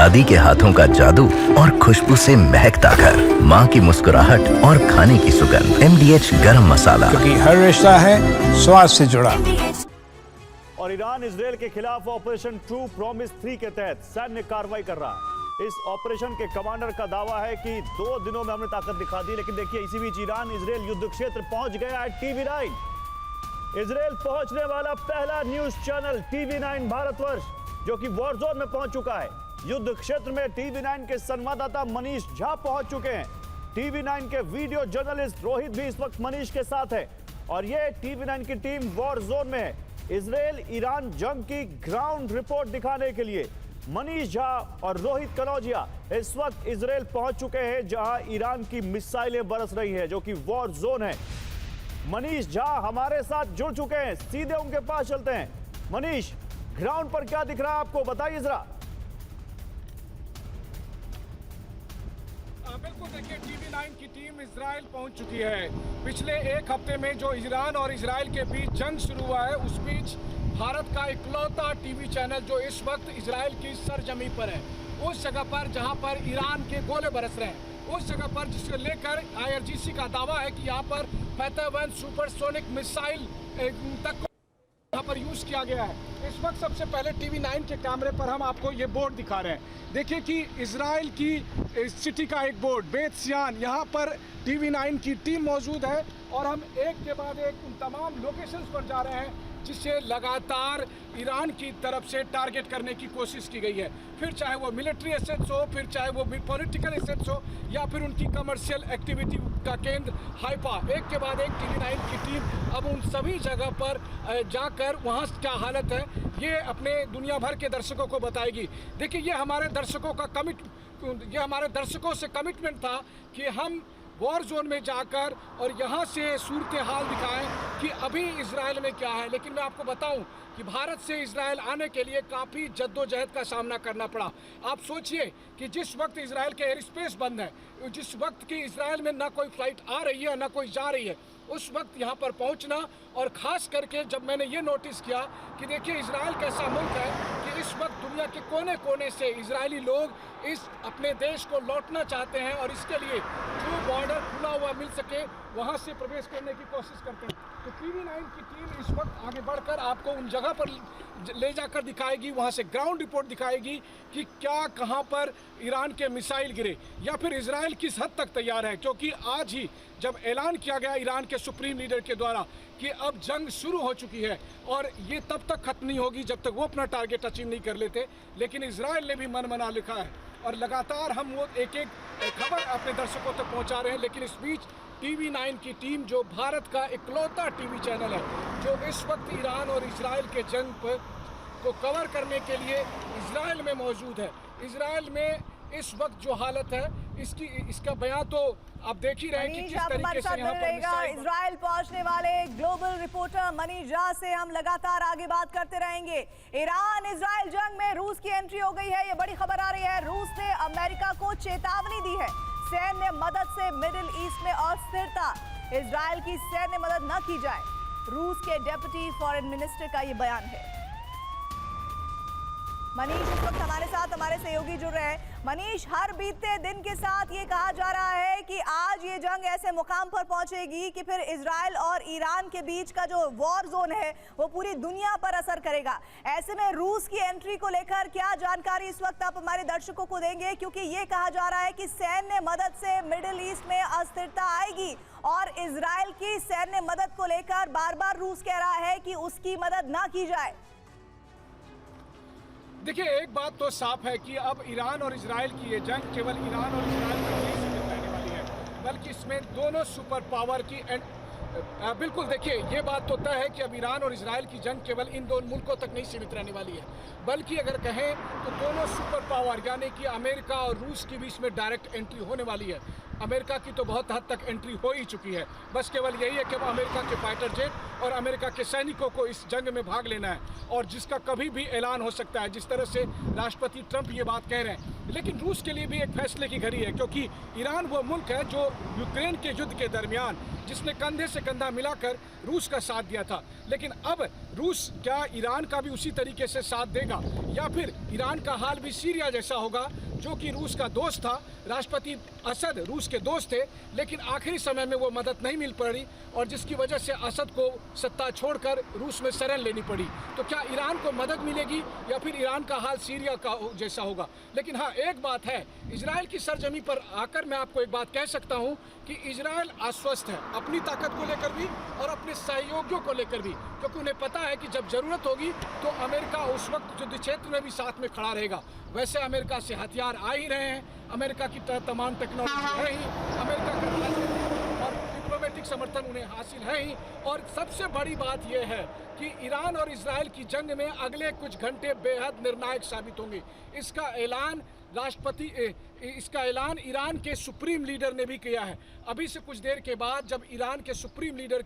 दादी के हाथों का जादू और खुशबू से महकता घर, माँ की मुस्कुराहट और खाने की सुगंध। MDH गरम मसाला, क्योंकि हर रिश्ता है स्वाद से जुड़ा। और ईरान इजराइल के खिलाफ ऑपरेशन ट्रू प्रॉमिस 3 के तहत सैन्य कार्रवाई कर रहा है। इस ऑपरेशन के कमांडर का दावा है कि 2 दिनों में हमने ताकत दिखा दी। लेकिन देखिए, इसी बीच ईरान इजराइल युद्ध क्षेत्र पहुंच गया है। TV9 इजराइल पहुंचने वाला पहला न्यूज चैनल TV9 भारतवर्ष, जो कि वॉर जोन में पहुंच चुका है। युद्ध क्षेत्र में TV9 के संवाददाता मनीष झा पहुंच चुके हैं। TV9 के वीडियो जर्नलिस्ट रोहित भी इस वक्त मनीष के साथ है और ये TV9 की टीम वॉर जोन में है, इजराइल ईरान जंग की ग्राउंड रिपोर्ट दिखाने के लिए। मनीष झा और रोहित कनौजिया इस वक्त इजराइल पहुंच चुके हैं, जहां ईरान की मिसाइलें बरस रही है, जो कि वॉर जोन है। मनीष झा हमारे साथ जुड़ चुके हैं, सीधे उनके पास चलते हैं। मनीष, ग्राउंड पर क्या दिख रहा है आपको, बताइए जरा। बिल्कुल, देखिए, TV9 की टीम इजराइल पहुंच चुकी है। पिछले एक हफ्ते में जो ईरान और इजराइल के बीच जंग शुरू हुआ है, उस बीच भारत का इकलौता टीवी चैनल जो इस वक्त इजराइल की सरजमी पर है, उस जगह पर जहां पर ईरान के गोले बरस रहे हैं, उस जगह पर जिसको लेकर IRGC का दावा है कि यहाँ पर फतह-1 सुपरसोनिक मिसाइल तक यहाँ पर यूज किया गया है। इस वक्त सबसे पहले TV9 के कैमरे पर हम आपको ये बोर्ड दिखा रहे हैं। देखिए कि इजराइल की सिटी का एक बोर्ड बेत सियान, यहाँ पर TV9 की टीम मौजूद है और हम एक के बाद एक उन तमाम लोकेशंस पर जा रहे हैं जिसे लगातार ईरान की तरफ से टारगेट करने की कोशिश की गई है। फिर चाहे वो मिलिट्री एसेट्स हो, फिर चाहे वो पॉलिटिकल एसेट्स हो, या फिर उनकी कमर्शियल एक्टिविटी का केंद्र हाइफा। एक के बाद एक TV9 की टीम अब उन सभी जगह पर जाकर वहाँ क्या हालत है ये अपने दुनिया भर के दर्शकों को बताएगी। देखिए, ये हमारे दर्शकों से कमिटमेंट था कि हम वॉर जोन में जाकर और यहाँ से सूरत हाल दिखाएं कि अभी इजराइल में क्या है। लेकिन मैं आपको बताऊं कि भारत से इजराइल आने के लिए काफ़ी जद्दोजहद का सामना करना पड़ा। आप सोचिए कि जिस वक्त इजराइल के एयर स्पेस बंद है, जिस वक्त की इजराइल में ना कोई फ्लाइट आ रही है ना कोई जा रही है, उस वक्त यहाँ पर पहुँचना, और ख़ास करके जब मैंने ये नोटिस किया कि देखिए इजराइल कैसा मुल्क है कि इस वक्त दुनिया के कोने कोने से इजरायली लोग इस अपने देश को लौटना चाहते हैं और इसके लिए जो बॉर्डर खुला हुआ मिल सके वहाँ से प्रवेश करने की कोशिश करते हैं। तो TV9 की टीम इस वक्त आगे बढ़कर आपको उन जगह पर ले जाकर दिखाएगी, वहाँ से ग्राउंड रिपोर्ट दिखाएगी कि क्या कहाँ पर ईरान के मिसाइल गिरे या फिर इजराइल किस हद तक तैयार है। क्योंकि आज ही जब ऐलान किया गया ईरान के सुप्रीम लीडर के द्वारा कि अब जंग शुरू हो चुकी है और ये तब तक खत्म नहीं होगी जब तक वो अपना टारगेट अचीव नहीं कर लेते, लेकिन इजराइल ने भी मन बना लिखा है और लगातार हम वो एक एक खबर अपने दर्शकों तक पहुंचा रहे हैं। लेकिन इस बीच TV9 की टीम, जो भारत का इकलौता टीवी चैनल है जो इस वक्त ईरान और इजराइल के जंग पर को कवर करने के लिए इजराइल में मौजूद है। इजराइल में इस वक्त जो हालत है इसका बयान तो आप देख ही रहे हैं कि किस तरीके से यहाँ पर इजराइल पहुंचने वाले ग्लोबल रिपोर्टर मनीष झा से हम लगातार आगे बात करते रहेंगे। ईरान इजराइल जंग में रूस की एंट्री हो गई है, ये बड़ी खबर आ रही है। रूस ने अमेरिका को चेतावनी दी है, सैन्य मदद से मिडिल ईस्ट में अस्थिरता, इजराइल की सैन्य मदद न की जाए। रूस के डेप्यूटी फॉरेन मिनिस्टर का ये बयान है। मनीष इस वक्त हमारे साथ हमारे सहयोगी जुड़ रहे हैं। मनीष, हर बीतते दिन के साथ ये कहा जा रहा है कि आज ये जंग ऐसे मुकाम पर पहुंचेगी कि फिर इजराइल और ईरान के बीच का जो वॉर जोन है वो पूरी दुनिया पर असर करेगा। ऐसे में रूस की एंट्री को लेकर क्या जानकारी इस वक्त आप हमारे दर्शकों को देंगे, क्योंकि ये कहा जा रहा है कि सैन्य मदद से मिडिल ईस्ट में अस्थिरता आएगी और इजराइल की सैन्य मदद को लेकर बार बार रूस कह रहा है कि उसकी मदद ना की जाए। देखिए, एक बात तो साफ है कि अब ईरान और इजराइल की ये जंग केवल ईरान और इजराइल की नहीं सीमित रहने वाली है, बल्कि इसमें दोनों सुपर पावर की बिल्कुल, देखिए, ये बात तो तय है कि अब ईरान और इजराइल की जंग केवल इन दोनों मुल्कों तक नहीं सीमित रहने वाली है, बल्कि अगर कहें तो दोनों सुपर पावर यानी कि अमेरिका और रूस के बीच में डायरेक्ट एंट्री होने वाली है। अमेरिका की तो बहुत हद तक एंट्री हो ही चुकी है, बस केवल यही है कि अब अमेरिका के फाइटर जेट और अमेरिका के सैनिकों को इस जंग में भाग लेना है और जिसका कभी भी ऐलान हो सकता है, जिस तरह से राष्ट्रपति ट्रंप ये बात कह रहे हैं। लेकिन रूस के लिए भी एक फैसले की घड़ी है, क्योंकि ईरान वो मुल्क है जो यूक्रेन के युद्ध के दरमियान जिसने कंधे से कंधा मिलाकर रूस का साथ दिया था, लेकिन अब रूस क्या ईरान का भी उसी तरीके से साथ देगा, या फिर ईरान का हाल भी सीरिया जैसा होगा, जो कि रूस का दोस्त था। राष्ट्रपति असद रूस के दोस्त थे, लेकिन आखिरी समय में वो मदद नहीं मिल पड़ी और जिसकी वजह से असद को सत्ता छोड़कर रूस में शरण लेनी पड़ी। तो क्या ईरान को मदद मिलेगी या फिर ईरान का हाल सीरिया का जैसा होगा? लेकिन हाँ, एक बात है, इजराइल की सरजमी पर आकर मैं आपको एक बात कह सकता हूँ कि इजराइल आश्वस्त है अपनी ताकत को लेकर भी और अपने सहयोगियों को लेकर भी, क्योंकि उन्हें पता है कि जब जरूरत होगी तो अमेरिका उस वक्त युद्ध क्षेत्र में भी साथ में खड़ा रहेगा। वैसे अमेरिका से हथियार आ ही रहे हैं, अमेरिका की तमाम टेक्नोलॉजी है ही, अमेरिका का और डिप्लोमेटिक समर्थन उन्हें हासिल है ही। और सबसे बड़ी बात यह है कि ईरान और इजराइल की जंग में अगले कुछ घंटे बेहद निर्णायक साबित होंगे। इसका ऐलान ईरान के सुप्रीम लीडर ने भी किया है। अभी से कुछ देर के बाद जब ईरान के सुप्रीम लीडर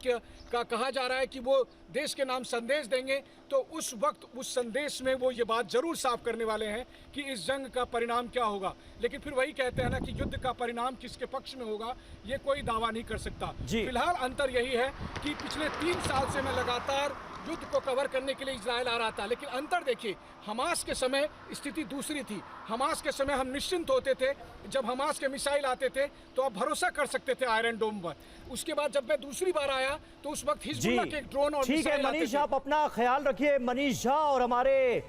का कहा जा रहा है कि वो देश के नाम संदेश देंगे, तो उस वक्त उस संदेश में वो ये बात जरूर साफ करने वाले हैं कि इस जंग का परिणाम क्या होगा। लेकिन फिर वही कहते हैं ना कि युद्ध का परिणाम किसके पक्ष में होगा, ये कोई दावा नहीं कर सकता। फिलहाल अंतर यही है कि पिछले 3 साल से मैं लगातार युद्ध को कवर करने के लिए इजराइल आ रहा था, लेकिन अंतर देखिए, हमास के समय स्थिति दूसरी थी। हमास के समय हम निश्चिंत होते थे, जब हमास के मिसाइल आते थे तो आप भरोसा कर सकते थे आयरन डोम पर। उसके बाद जब मैं दूसरी बार आया तो उस वक्त हिजबुल्लाह के ड्रोन और ठीक है मनीष, आप अपना ख्याल रखिए। मनीष झा और हमारे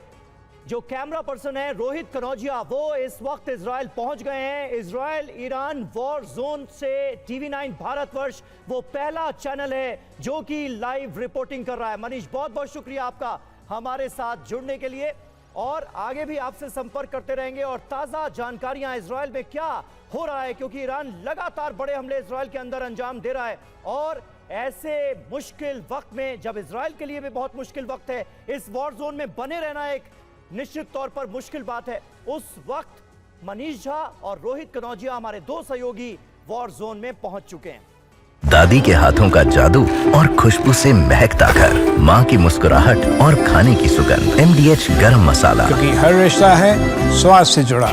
जो कैमरा पर्सन है रोहित कनौजिया, वो इस वक्त इजराइल पहुंच गए हैं। इजराइल ईरान वॉर जोन से TV9 भारतवर्ष वो पहला चैनल है जो कि लाइव रिपोर्टिंग कर रहा है। मनीष, बहुत बहुत शुक्रिया आपका हमारे साथ जुड़ने के लिए, और आगे भी आपसे संपर्क करते रहेंगे और ताजा जानकारियां इजराइल में क्या हो रहा है, क्योंकि ईरान लगातार बड़े हमले इजराइल के अंदर अंजाम दे रहा है। और ऐसे मुश्किल वक्त में, जब इजराइल के लिए भी बहुत मुश्किल वक्त है, इस वॉर जोन में बने रहना एक निश्चित तौर पर मुश्किल बात है, उस वक्त मनीष झा और रोहित कनौजिया हमारे 2 सहयोगी वॉर जोन में पहुंच चुके हैं। दादी के हाथों का जादू और खुशबू से महकता घर, माँ की मुस्कुराहट और खाने की सुगंध, MDH गरम मसाला। क्योंकि हर रिश्ता है स्वाद से जुड़ा।